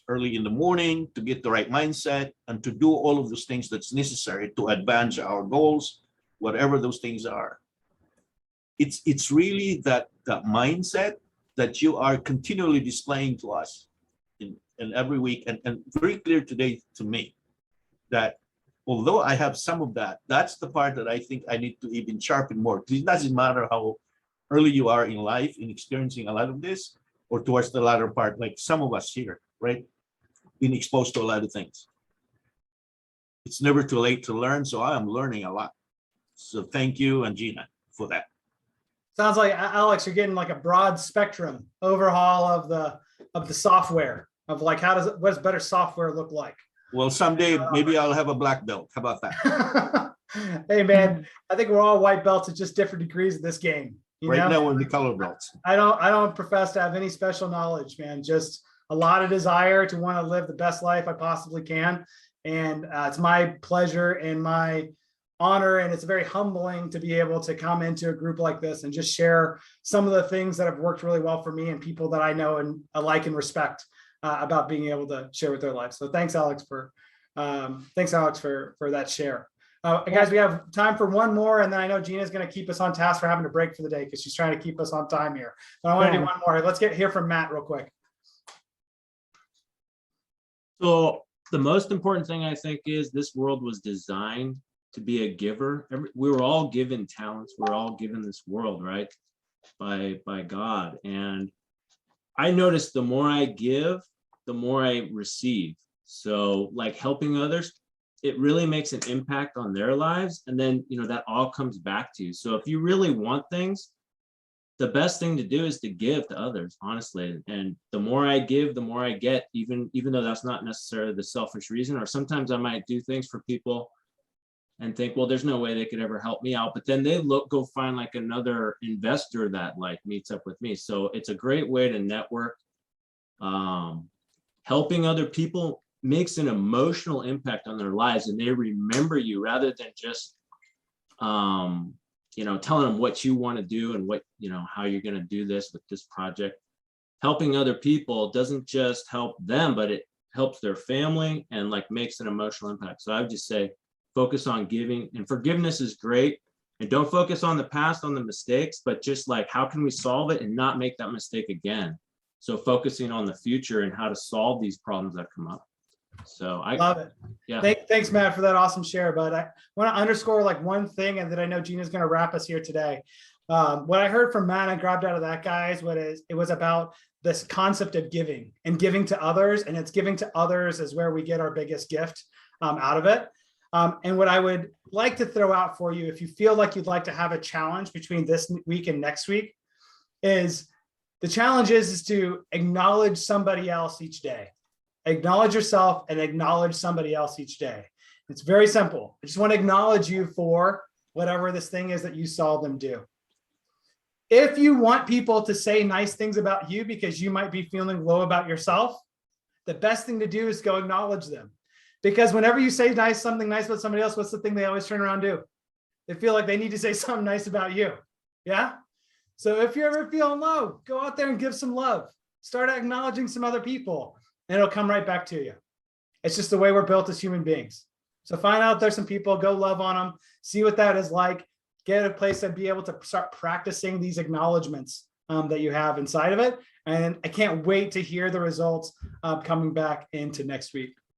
early in the morning to get the right mindset and to do all of those things that's necessary to advance our goals, whatever those things are. It's really that mindset that you are continually displaying to us in every week, and very clear today to me that although I have some of that, that's the part that I think I need to even sharpen more. Because it doesn't matter how early you are in life in experiencing a lot of this, or towards the latter part, like some of us here, right? Being exposed to a lot of things. It's never too late to learn, so I am learning a lot. So thank you, and Gina, for that. Sounds like, Alex, you're getting like a broad spectrum overhaul of the software, of like, what does better software look like? Well, someday maybe I'll have a black belt. How about that? Hey man, I think we're all white belts at just different degrees of this game. Right now we're the color belts. I don't profess to have any special knowledge, man. Just a lot of desire to want to live the best life I possibly can. And it's my pleasure and my honor, and it's very humbling to be able to come into a group like this and just share some of the things that have worked really well for me and people that I know and like and respect about being able to share with their lives. So thanks, Alex, for that share. Guys, we have time for one more, and then I know Gina's going to keep us on task for having to break for the day because she's trying to keep us on time here. But I want to do one more. Let's hear from Matt real quick. So the most important thing I think is this world was designed to be a giver. We were all given talents. We're all given this world, right? By God. And I noticed the more I give, the more I receive. So like helping others, it really makes an impact on their lives. And then, you know, that all comes back to you. So if you really want things, the best thing to do is to give to others, honestly. And the more I give, the more I get, even though that's not necessarily the selfish reason. Or sometimes I might do things for people and think, well, there's no way they could ever help me out. But then they go find like another investor that like meets up with me. So it's a great way to network. Helping other people makes an emotional impact on their lives, and they remember you rather than just, you know, telling them what you want to do and what, you know, how you're going to do this with this project. Helping other people doesn't just help them, but it helps their family and like makes an emotional impact. So I would just say, focus on giving, and forgiveness is great. And don't focus on the past, on the mistakes, but just like, how can we solve it and not make that mistake again? So focusing on the future and how to solve these problems that come up. So I love it. Yeah. Thanks, Matt, for that awesome share. But I want to underscore like one thing, and that I know Gina's going to wrap us here today. What I heard from Matt and grabbed out of that, guys, it was about this concept of giving and giving to others, and it's giving to others is where we get our biggest gift out of it. And what I would like to throw out for you, if you feel like you'd like to have a challenge between this week and next week, is the challenge is to acknowledge somebody else each day. Acknowledge yourself and acknowledge somebody else each day. It's very simple. I just want to acknowledge you for whatever this thing is that you saw them do. If you want people to say nice things about you because you might be feeling low about yourself, the best thing to do is go acknowledge them. Because whenever you say something nice about somebody else, what's the thing they always turn around and do? They feel like they need to say something nice about you. Yeah? So if you're ever feeling low, go out there and give some love. Start acknowledging some other people, and it'll come right back to you. It's just the way we're built as human beings. So find out there's some people, go love on them, see what that is like, get a place to be able to start practicing these acknowledgments that you have inside of it. And I can't wait to hear the results coming back into next week.